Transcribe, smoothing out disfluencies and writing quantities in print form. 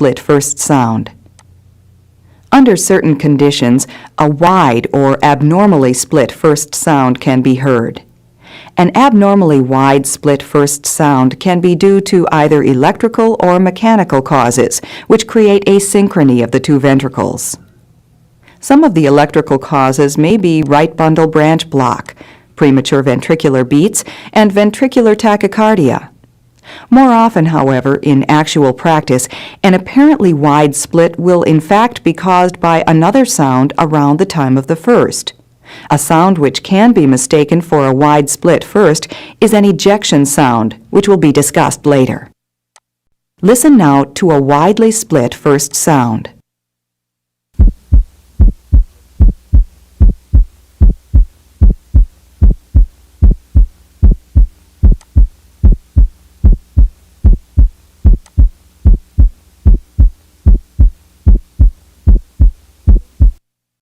split first sound. Under certain conditions, a wide or abnormally split first sound can be heard. An abnormally wide split first sound can be due to either electrical or mechanical causes, which create asynchrony of the two ventricles. Some of the electrical causes may be right bundle branch block, premature ventricular beats, and ventricular tachycardia. More often, however, in actual practice, an apparently wide split will in fact be caused by another sound around the time of the first. A sound which can be mistaken for a wide split first is an ejection sound, which will be discussed later. Listen now to a widely split first sound.